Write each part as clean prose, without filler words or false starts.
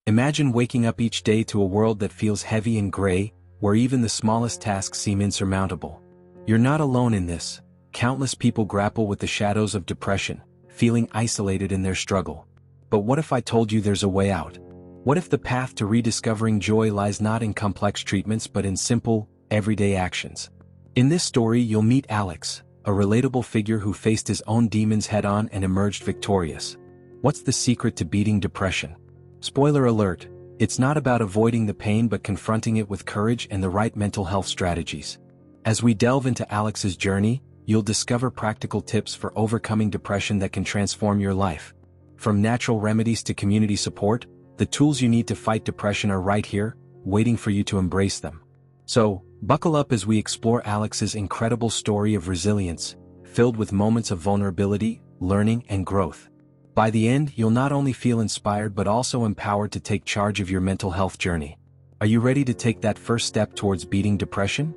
Imagine waking up each day to a world that feels heavy and gray, where even the smallest tasks seem insurmountable. You're not alone in this. Countless people grapple with the shadows of depression, feeling isolated in their struggle. But what if I told you there's a way out? What if the path to rediscovering joy lies not in complex treatments but in simple, everyday actions? In this story you'll meet Alex, a relatable figure who faced his own demons head-on and emerged victorious. What's the secret to beating depression? Spoiler alert, it's not about avoiding the pain but confronting it with courage and the right mental health strategies. As we delve into Alex's journey, you'll discover practical tips for overcoming depression that can transform your life. From natural remedies to community support, the tools you need to fight depression are right here, waiting for you to embrace them. So, buckle up as we explore Alex's incredible story of resilience, filled with moments of vulnerability, learning, and growth. By the end, you'll not only feel inspired but also empowered to take charge of your mental health journey. Are you ready to take that first step towards beating depression?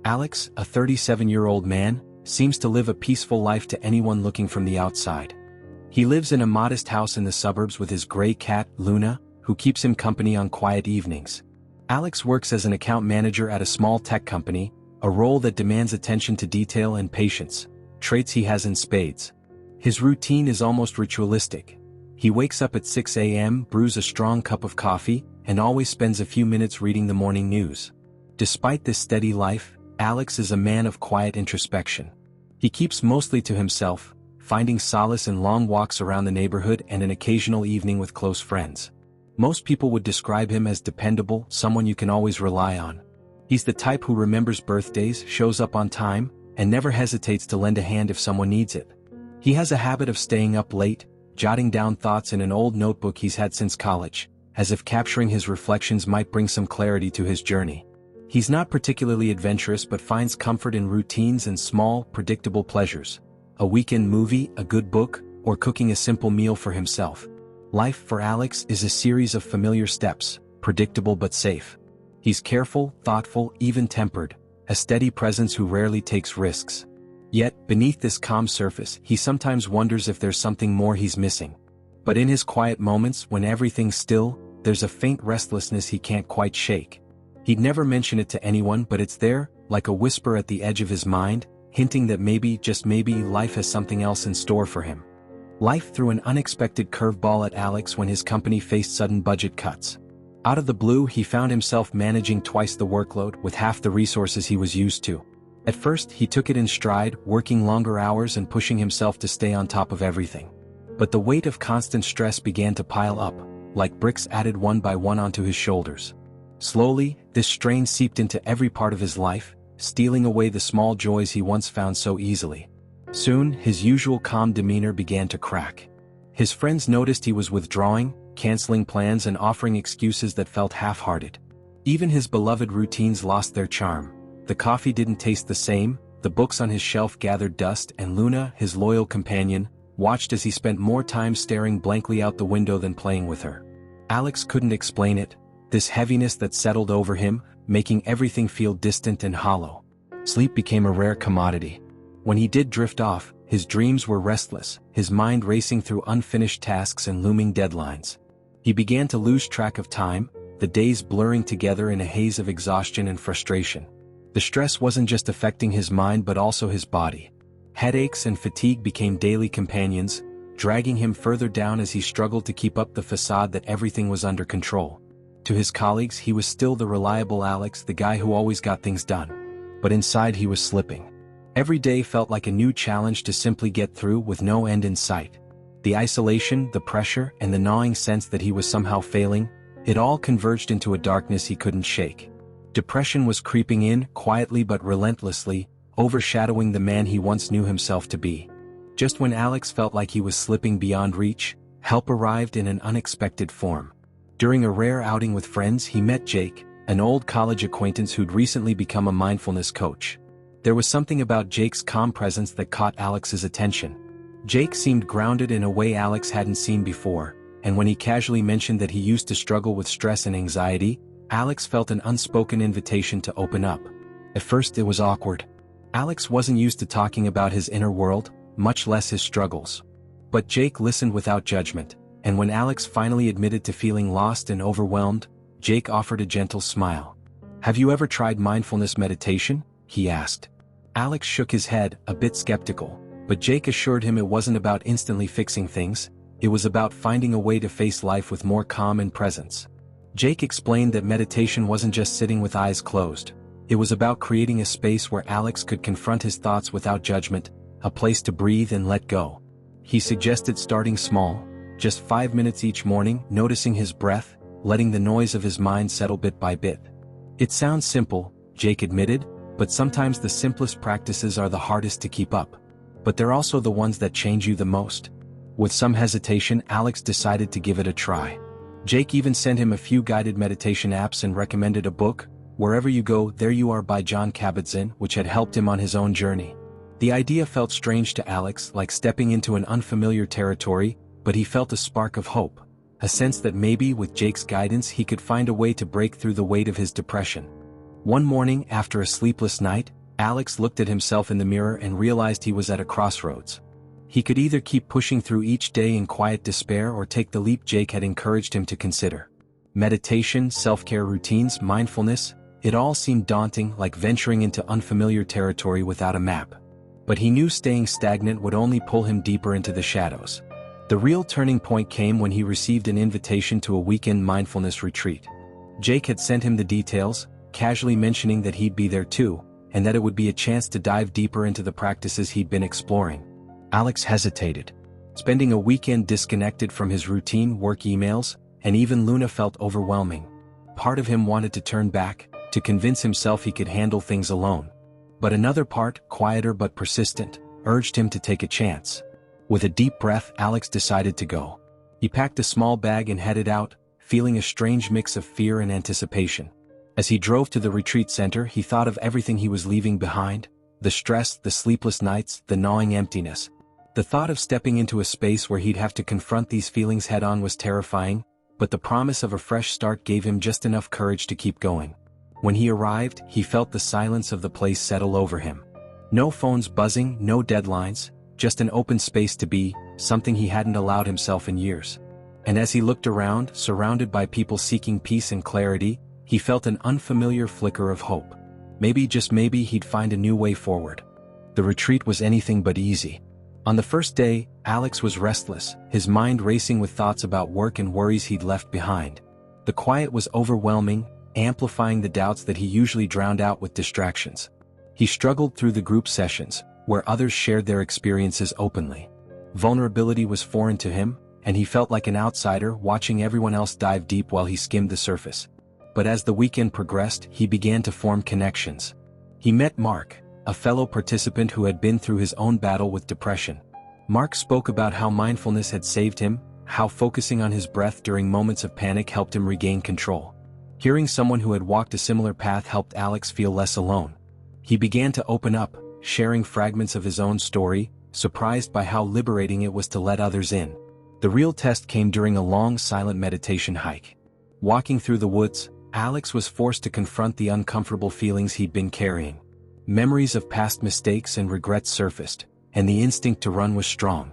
Alex, a 37-year-old man, seems to live a peaceful life to anyone looking from the outside. He lives in a modest house in the suburbs with his gray cat, Luna, who keeps him company on quiet evenings. Alex works as an account manager at a small tech company, a role that demands attention to detail and patience, traits he has in spades. His routine is almost ritualistic. He wakes up at 6 a.m., brews a strong cup of coffee, and always spends a few minutes reading the morning news. Despite this steady life, Alex is a man of quiet introspection. He keeps mostly to himself, finding solace in long walks around the neighborhood and an occasional evening with close friends. Most people would describe him as dependable, someone you can always rely on. He's the type who remembers birthdays, shows up on time, and never hesitates to lend a hand if someone needs it. He has a habit of staying up late, jotting down thoughts in an old notebook he's had since college, as if capturing his reflections might bring some clarity to his journey. He's not particularly adventurous but finds comfort in routines and small, predictable pleasures. A weekend movie, a good book, or cooking a simple meal for himself. Life for Alex is a series of familiar steps, predictable but safe. He's careful, thoughtful, even-tempered, a steady presence who rarely takes risks. Yet, beneath this calm surface, he sometimes wonders if there's something more he's missing. But in his quiet moments, when everything's still, there's a faint restlessness he can't quite shake. He'd never mention it to anyone, but it's there, like a whisper at the edge of his mind, hinting that maybe, just maybe, life has something else in store for him. Life threw an unexpected curveball at Alex when his company faced sudden budget cuts. Out of the blue, he found himself managing twice the workload with half the resources he was used to. At first, he took it in stride, working longer hours and pushing himself to stay on top of everything. But the weight of constant stress began to pile up, like bricks added one by one onto his shoulders. Slowly, this strain seeped into every part of his life, stealing away the small joys he once found so easily. Soon, his usual calm demeanor began to crack. His friends noticed he was withdrawing, canceling plans and offering excuses that felt half-hearted. Even his beloved routines lost their charm. The coffee didn't taste the same, the books on his shelf gathered dust, and Luna, his loyal companion, watched as he spent more time staring blankly out the window than playing with her. Alex couldn't explain it, this heaviness that settled over him, making everything feel distant and hollow. Sleep became a rare commodity. When he did drift off, his dreams were restless, his mind racing through unfinished tasks and looming deadlines. He began to lose track of time, the days blurring together in a haze of exhaustion and frustration. The stress wasn't just affecting his mind but also his body. Headaches and fatigue became daily companions, dragging him further down as he struggled to keep up the facade that everything was under control. To his colleagues, he was still the reliable Alex, the guy who always got things done. But inside he was slipping. Every day felt like a new challenge to simply get through with no end in sight. The isolation, the pressure, and the gnawing sense that he was somehow failing, it all converged into a darkness he couldn't shake. Depression was creeping in, quietly but relentlessly, overshadowing the man he once knew himself to be. Just when Alex felt like he was slipping beyond reach, help arrived in an unexpected form. During a rare outing with friends, he met Jake, an old college acquaintance who'd recently become a mindfulness coach. There was something about Jake's calm presence that caught Alex's attention. Jake seemed grounded in a way Alex hadn't seen before, and when he casually mentioned that he used to struggle with stress and anxiety, Alex felt an unspoken invitation to open up. At first it was awkward. Alex wasn't used to talking about his inner world, much less his struggles. But Jake listened without judgment, and when Alex finally admitted to feeling lost and overwhelmed, Jake offered a gentle smile. "Have you ever tried mindfulness meditation?" he asked. Alex shook his head, a bit skeptical, but Jake assured him it wasn't about instantly fixing things, it was about finding a way to face life with more calm and presence. Jake explained that meditation wasn't just sitting with eyes closed. It was about creating a space where Alex could confront his thoughts without judgment, a place to breathe and let go. He suggested starting small, just 5 minutes each morning, noticing his breath, letting the noise of his mind settle bit by bit. "It sounds simple," Jake admitted, "but sometimes the simplest practices are the hardest to keep up. But they're also the ones that change you the most." With some hesitation, Alex decided to give it a try. Jake even sent him a few guided meditation apps and recommended a book, Wherever You Go, There You Are by Jon Kabat-Zinn, which had helped him on his own journey. The idea felt strange to Alex, like stepping into an unfamiliar territory, but he felt a spark of hope, a sense that maybe with Jake's guidance he could find a way to break through the weight of his depression. One morning, after a sleepless night, Alex looked at himself in the mirror and realized he was at a crossroads. He could either keep pushing through each day in quiet despair or take the leap Jake had encouraged him to consider. Meditation, self-care routines, mindfulness, it all seemed daunting, like venturing into unfamiliar territory without a map. But he knew staying stagnant would only pull him deeper into the shadows. The real turning point came when he received an invitation to a weekend mindfulness retreat. Jake had sent him the details, casually mentioning that he'd be there too, and that it would be a chance to dive deeper into the practices he'd been exploring. Alex hesitated. Spending a weekend disconnected from his routine work emails, and even Luna felt overwhelming. Part of him wanted to turn back, to convince himself he could handle things alone. But another part, quieter but persistent, urged him to take a chance. With a deep breath, Alex decided to go. He packed a small bag and headed out, feeling a strange mix of fear and anticipation. As he drove to the retreat center, he thought of everything he was leaving behind: the stress, the sleepless nights, the gnawing emptiness. The thought of stepping into a space where he'd have to confront these feelings head-on was terrifying, but the promise of a fresh start gave him just enough courage to keep going. When he arrived, he felt the silence of the place settle over him. No phones buzzing, no deadlines, just an open space to be, something he hadn't allowed himself in years. And as he looked around, surrounded by people seeking peace and clarity, he felt an unfamiliar flicker of hope. Maybe, just maybe, he'd find a new way forward. The retreat was anything but easy. On the first day, Alex was restless, his mind racing with thoughts about work and worries he'd left behind. The quiet was overwhelming, amplifying the doubts that he usually drowned out with distractions. He struggled through the group sessions, where others shared their experiences openly. Vulnerability was foreign to him, and he felt like an outsider watching everyone else dive deep while he skimmed the surface. But as the weekend progressed, he began to form connections. He met Mark, a fellow participant who had been through his own battle with depression. Mark spoke about how mindfulness had saved him, how focusing on his breath during moments of panic helped him regain control. Hearing someone who had walked a similar path helped Alex feel less alone. He began to open up, sharing fragments of his own story, surprised by how liberating it was to let others in. The real test came during a long, silent meditation hike. Walking through the woods, Alex was forced to confront the uncomfortable feelings he'd been carrying. Memories of past mistakes and regrets surfaced, and the instinct to run was strong.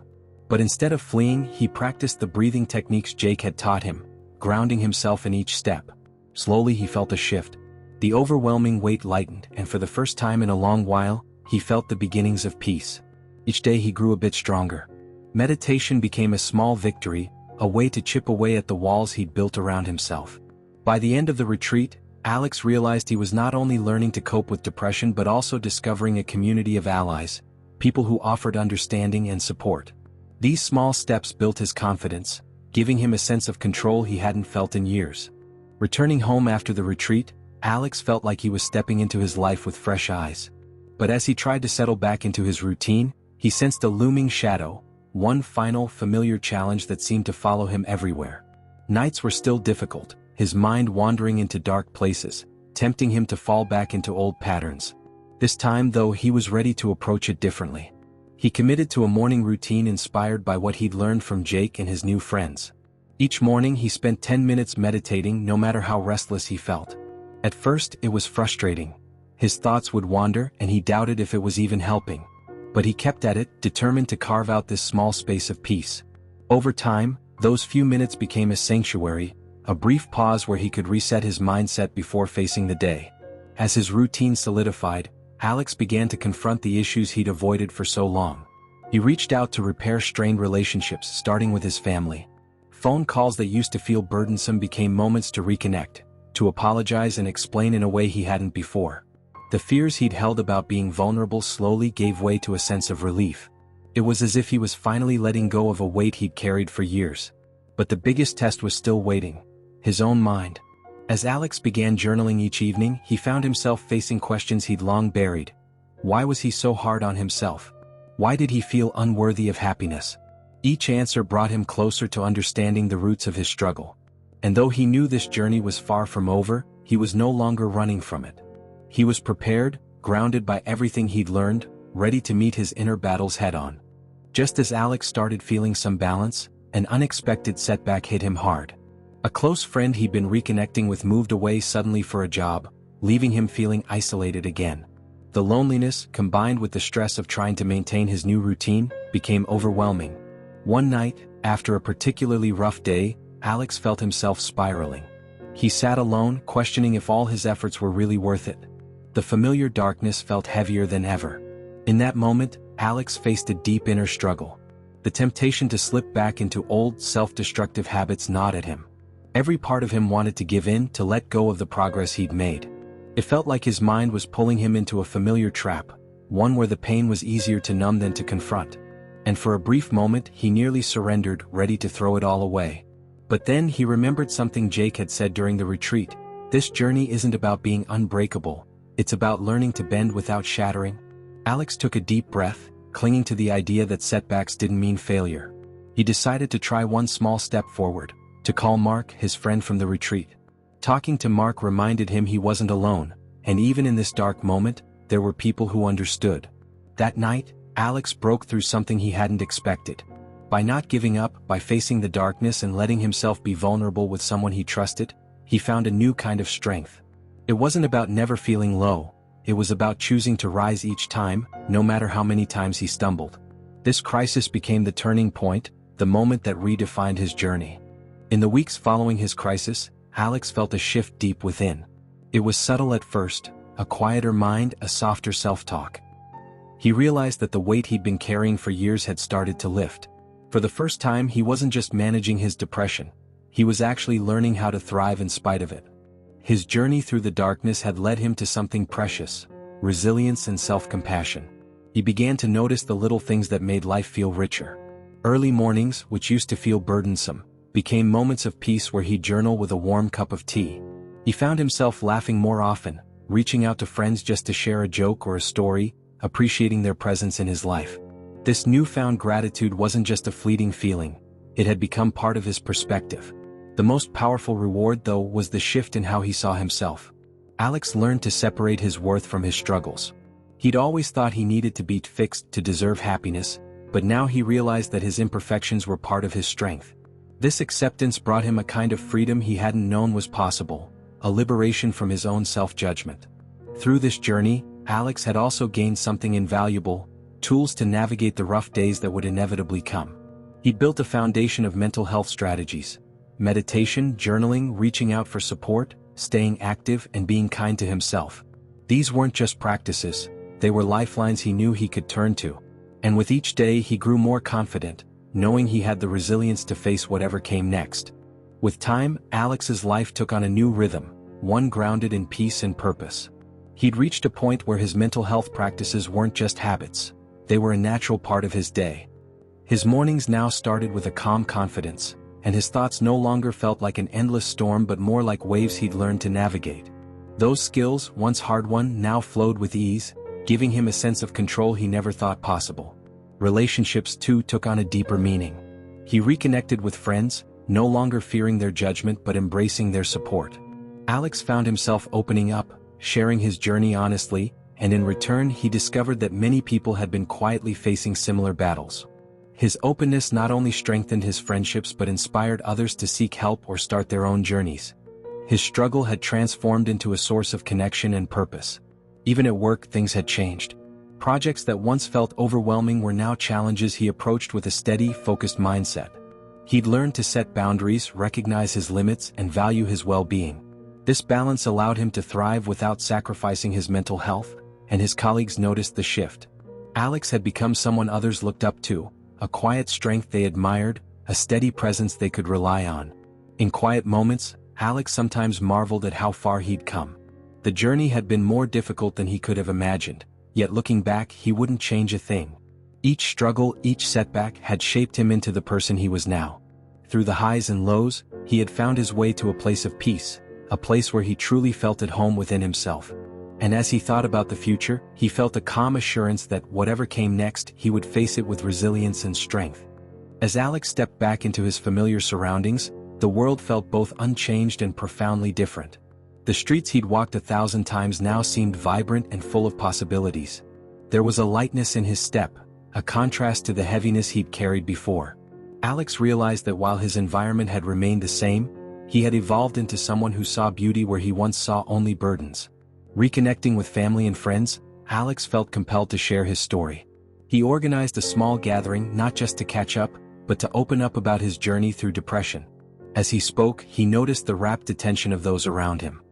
But instead of fleeing, he practiced the breathing techniques Jake had taught him, grounding himself in each step. Slowly he felt a shift. The overwhelming weight lightened, and for the first time in a long while, he felt the beginnings of peace. Each day he grew a bit stronger. Meditation became a small victory, a way to chip away at the walls he'd built around himself. By the end of the retreat, Alex realized he was not only learning to cope with depression but also discovering a community of allies, people who offered understanding and support. These small steps built his confidence, giving him a sense of control he hadn't felt in years. Returning home after the retreat, Alex felt like he was stepping into his life with fresh eyes. But as he tried to settle back into his routine, he sensed a looming shadow, one final, familiar challenge that seemed to follow him everywhere. Nights were still difficult, his mind wandering into dark places, tempting him to fall back into old patterns. This time, though, he was ready to approach it differently. He committed to a morning routine inspired by what he'd learned from Jake and his new friends. Each morning he spent 10 minutes meditating, no matter how restless he felt. At first, it was frustrating. His thoughts would wander, and he doubted if it was even helping. But he kept at it, determined to carve out this small space of peace. Over time, Those few minutes became a sanctuary, a brief pause where he could reset his mindset before facing the day. As his routine solidified, Alex began to confront the issues he'd avoided for so long. He reached out to repair strained relationships, starting with his family. Phone calls that used to feel burdensome became moments to reconnect, to apologize and explain in a way he hadn't before. The fears he'd held about being vulnerable slowly gave way to a sense of relief. It was as if he was finally letting go of a weight he'd carried for years. But the biggest test was still waiting: his own mind. As Alex began journaling each evening, he found himself facing questions he'd long buried. Why was he so hard on himself? Why did he feel unworthy of happiness? Each answer brought him closer to understanding the roots of his struggle. And though he knew this journey was far from over, he was no longer running from it. He was prepared, grounded by everything he'd learned, ready to meet his inner battles head-on. Just as Alex started feeling some balance, an unexpected setback hit him hard. A close friend he'd been reconnecting with moved away suddenly for a job, leaving him feeling isolated again. The loneliness, combined with the stress of trying to maintain his new routine, became overwhelming. One night, after a particularly rough day, Alex felt himself spiraling. He sat alone, questioning if all his efforts were really worth it. The familiar darkness felt heavier than ever. In that moment, Alex faced a deep inner struggle. The temptation to slip back into old, self-destructive habits gnawed at him. Every part of him wanted to give in, to let go of the progress he'd made. It felt like his mind was pulling him into a familiar trap, one where the pain was easier to numb than to confront. And for a brief moment, he nearly surrendered, ready to throw it all away. But then he remembered something Jake had said during the retreat: this journey isn't about being unbreakable, it's about learning to bend without shattering. Alex took a deep breath, clinging to the idea that setbacks didn't mean failure. He decided to try one small step forward: to call Mark, his friend from the retreat. Talking to Mark reminded him he wasn't alone, and even in this dark moment, there were people who understood. That night, Alex broke through something he hadn't expected. By not giving up, by facing the darkness and letting himself be vulnerable with someone he trusted, he found a new kind of strength. It wasn't about never feeling low, it was about choosing to rise each time, no matter how many times he stumbled. This crisis became the turning point, the moment that redefined his journey. In the weeks following his crisis, Alex felt a shift deep within. It was subtle at first: a quieter mind, a softer self-talk. He realized that the weight he'd been carrying for years had started to lift. For the first time, he wasn't just managing his depression, he was actually learning how to thrive in spite of it. His journey through the darkness had led him to something precious: resilience and self-compassion. He began to notice the little things that made life feel richer. Early mornings, which used to feel burdensome, became moments of peace where he'd journal with a warm cup of tea. He found himself laughing more often, reaching out to friends just to share a joke or a story, appreciating their presence in his life. This newfound gratitude wasn't just a fleeting feeling, it had become part of his perspective. The most powerful reward, though, was the shift in how he saw himself. Alex learned to separate his worth from his struggles. He'd always thought he needed to be fixed to deserve happiness, but now he realized that his imperfections were part of his strength. This acceptance brought him a kind of freedom he hadn't known was possible, a liberation from his own self-judgment. Through this journey, Alex had also gained something invaluable: tools to navigate the rough days that would inevitably come. He'd built a foundation of mental health strategies: meditation, journaling, reaching out for support, staying active, and being kind to himself. These weren't just practices, they were lifelines he knew he could turn to. And with each day he grew more confident, knowing he had the resilience to face whatever came next. With time, Alex's life took on a new rhythm, one grounded in peace and purpose. He'd reached a point where his mental health practices weren't just habits, they were a natural part of his day. His mornings now started with a calm confidence, and his thoughts no longer felt like an endless storm but more like waves he'd learned to navigate. Those skills, once hard-won, now flowed with ease, giving him a sense of control he never thought possible. Relationships, too, took on a deeper meaning. He reconnected with friends, no longer fearing their judgment but embracing their support. Alex found himself opening up, sharing his journey honestly, and in return he discovered that many people had been quietly facing similar battles. His openness not only strengthened his friendships but inspired others to seek help or start their own journeys. His struggle had transformed into a source of connection and purpose. Even at work, things had changed. Projects that once felt overwhelming were now challenges he approached with a steady, focused mindset. He'd learned to set boundaries, recognize his limits, and value his well-being. This balance allowed him to thrive without sacrificing his mental health, and his colleagues noticed the shift. Alex had become someone others looked up to, a quiet strength they admired, a steady presence they could rely on. In quiet moments, Alex sometimes marveled at how far he'd come. The journey had been more difficult than he could have imagined, yet looking back he wouldn't change a thing. Each struggle, each setback had shaped him into the person he was now. Through the highs and lows, he had found his way to a place of peace, a place where he truly felt at home within himself. And as he thought about the future, he felt a calm assurance that whatever came next, he would face it with resilience and strength. As Alex stepped back into his familiar surroundings, the world felt both unchanged and profoundly different. The streets he'd walked 1,000 times now seemed vibrant and full of possibilities. There was a lightness in his step, a contrast to the heaviness he'd carried before. Alex realized that while his environment had remained the same, he had evolved into someone who saw beauty where he once saw only burdens. Reconnecting with family and friends, Alex felt compelled to share his story. He organized a small gathering not just to catch up, but to open up about his journey through depression. As he spoke, he noticed the rapt attention of those around him.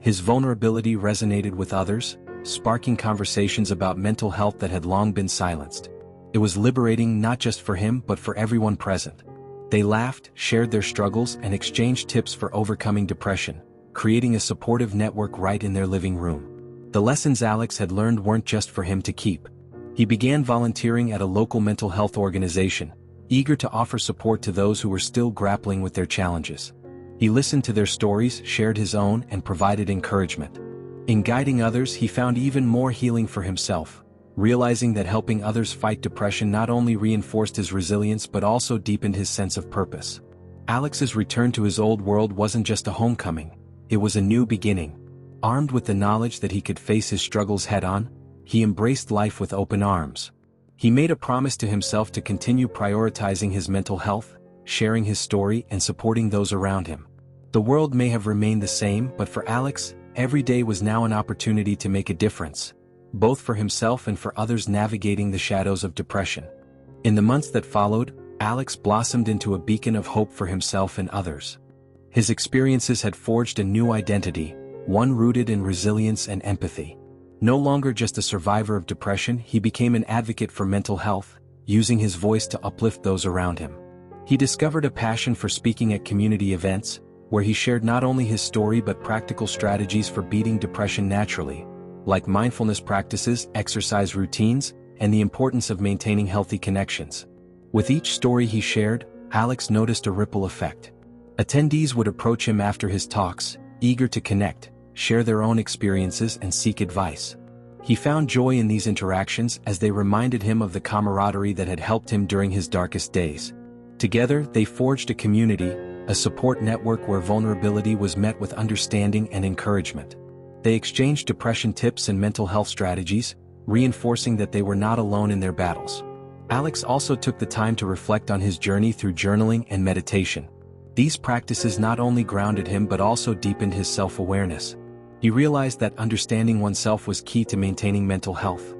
His vulnerability resonated with others, sparking conversations about mental health that had long been silenced. It was liberating not just for him but for everyone present. They laughed, shared their struggles, and exchanged tips for overcoming depression, creating a supportive network right in their living room. The lessons Alex had learned weren't just for him to keep. He began volunteering at a local mental health organization, eager to offer support to those who were still grappling with their challenges. He listened to their stories, shared his own, and provided encouragement. In guiding others, he found even more healing for himself, realizing that helping others fight depression not only reinforced his resilience but also deepened his sense of purpose. Alex's return to his old world wasn't just a homecoming, it was a new beginning. Armed with the knowledge that he could face his struggles head-on, he embraced life with open arms. He made a promise to himself to continue prioritizing his mental health, sharing his story, and supporting those around him. The world may have remained the same, but for Alex, every day was now an opportunity to make a difference, both for himself and for others navigating the shadows of depression. In the months that followed, Alex blossomed into a beacon of hope for himself and others. His experiences had forged a new identity, one rooted in resilience and empathy. No longer just a survivor of depression, he became an advocate for mental health, using his voice to uplift those around him. He discovered a passion for speaking at community events, where he shared not only his story but practical strategies for beating depression naturally, like mindfulness practices, exercise routines, and the importance of maintaining healthy connections. With each story he shared, Alex noticed a ripple effect. Attendees would approach him after his talks, eager to connect, share their own experiences, and seek advice. He found joy in these interactions as they reminded him of the camaraderie that had helped him during his darkest days. Together, they forged a community, a support network where vulnerability was met with understanding and encouragement. They exchanged depression tips and mental health strategies, reinforcing that they were not alone in their battles. Alex also took the time to reflect on his journey through journaling and meditation. These practices not only grounded him but also deepened his self-awareness. He realized that understanding oneself was key to maintaining mental health.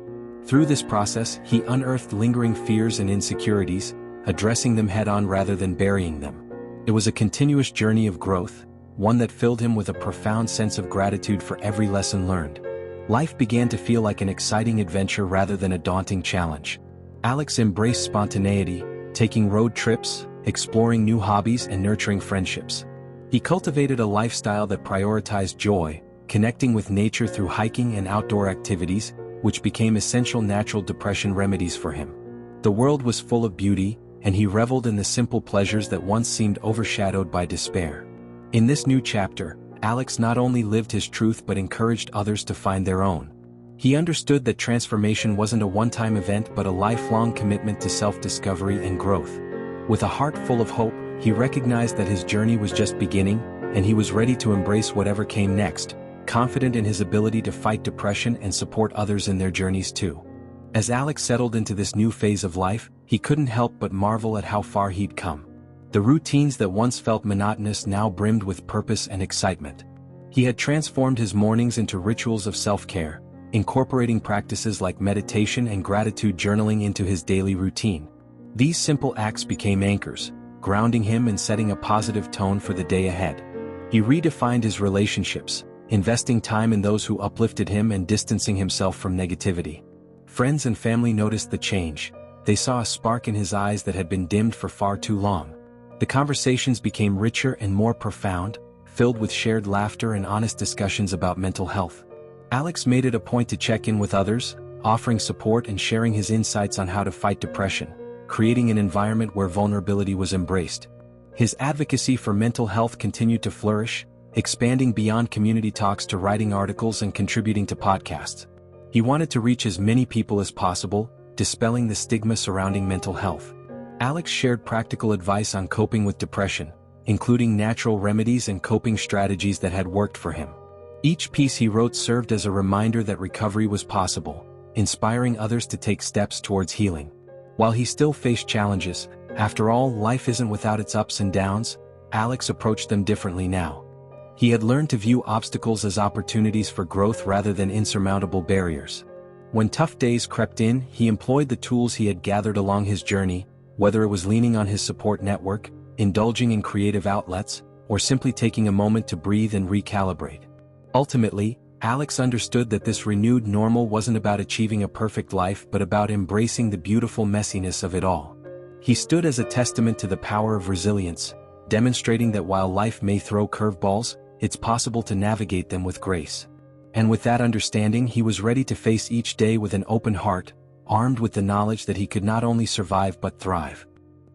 Through this process, he unearthed lingering fears and insecurities, addressing them head-on rather than burying them. It was a continuous journey of growth, one that filled him with a profound sense of gratitude for every lesson learned. Life began to feel like an exciting adventure rather than a daunting challenge. Alex embraced spontaneity, taking road trips, exploring new hobbies, and nurturing friendships. He cultivated a lifestyle that prioritized joy, connecting with nature through hiking and outdoor activities, which became essential natural depression remedies for him. The world was full of beauty, and he reveled in the simple pleasures that once seemed overshadowed by despair. In this new chapter, Alex not only lived his truth but encouraged others to find their own. He understood that transformation wasn't a one-time event but a lifelong commitment to self-discovery and growth. With a heart full of hope, he recognized that his journey was just beginning, and he was ready to embrace whatever came next, confident in his ability to fight depression and support others in their journeys too. As Alex settled into this new phase of life, he couldn't help but marvel at how far he'd come. The routines that once felt monotonous now brimmed with purpose and excitement. He had transformed his mornings into rituals of self-care, incorporating practices like meditation and gratitude journaling into his daily routine. These simple acts became anchors, grounding him and setting a positive tone for the day ahead. He redefined his relationships, investing time in those who uplifted him and distancing himself from negativity. Friends and family noticed the change. They saw a spark in his eyes that had been dimmed for far too long. The conversations became richer and more profound, filled with shared laughter and honest discussions about mental health. Alex made it a point to check in with others, offering support and sharing his insights on how to fight depression, creating an environment where vulnerability was embraced. His advocacy for mental health continued to flourish, expanding beyond community talks to writing articles and contributing to podcasts. He wanted to reach as many people as possible, dispelling the stigma surrounding mental health. Alex shared practical advice on coping with depression, including natural remedies and coping strategies that had worked for him. Each piece he wrote served as a reminder that recovery was possible, inspiring others to take steps towards healing. While he still faced challenges, after all, life isn't without its ups and downs, Alex approached them differently now. He had learned to view obstacles as opportunities for growth rather than insurmountable barriers. When tough days crept in, he employed the tools he had gathered along his journey, whether it was leaning on his support network, indulging in creative outlets, or simply taking a moment to breathe and recalibrate. Ultimately, Alex understood that this renewed normal wasn't about achieving a perfect life but about embracing the beautiful messiness of it all. He stood as a testament to the power of resilience, demonstrating that while life may throw curveballs, it's possible to navigate them with grace. And with that understanding, he was ready to face each day with an open heart, armed with the knowledge that he could not only survive but thrive.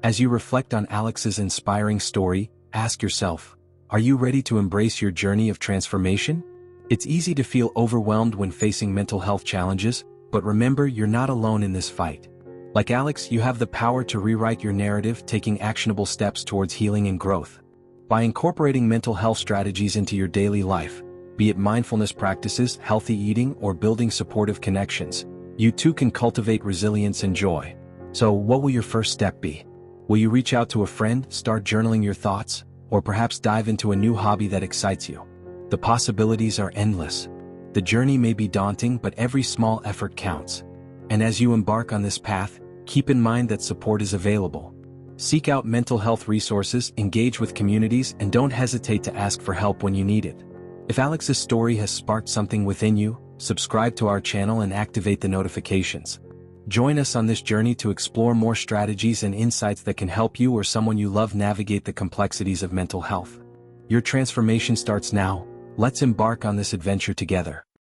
As you reflect on Alex's inspiring story, ask yourself, are you ready to embrace your journey of transformation? It's easy to feel overwhelmed when facing mental health challenges, but remember, you're not alone in this fight. Like Alex, you have the power to rewrite your narrative, taking actionable steps towards healing and growth. By incorporating mental health strategies into your daily life, be it mindfulness practices, healthy eating, or building supportive connections, you too can cultivate resilience and joy. So, what will your first step be? Will you reach out to a friend, start journaling your thoughts, or perhaps dive into a new hobby that excites you? The possibilities are endless. The journey may be daunting, but every small effort counts. And as you embark on this path, keep in mind that support is available. Seek out mental health resources, engage with communities, and don't hesitate to ask for help when you need it. If Alex's story has sparked something within you, subscribe to our channel and activate the notifications. Join us on this journey to explore more strategies and insights that can help you or someone you love navigate the complexities of mental health. Your transformation starts now. Let's embark on this adventure together.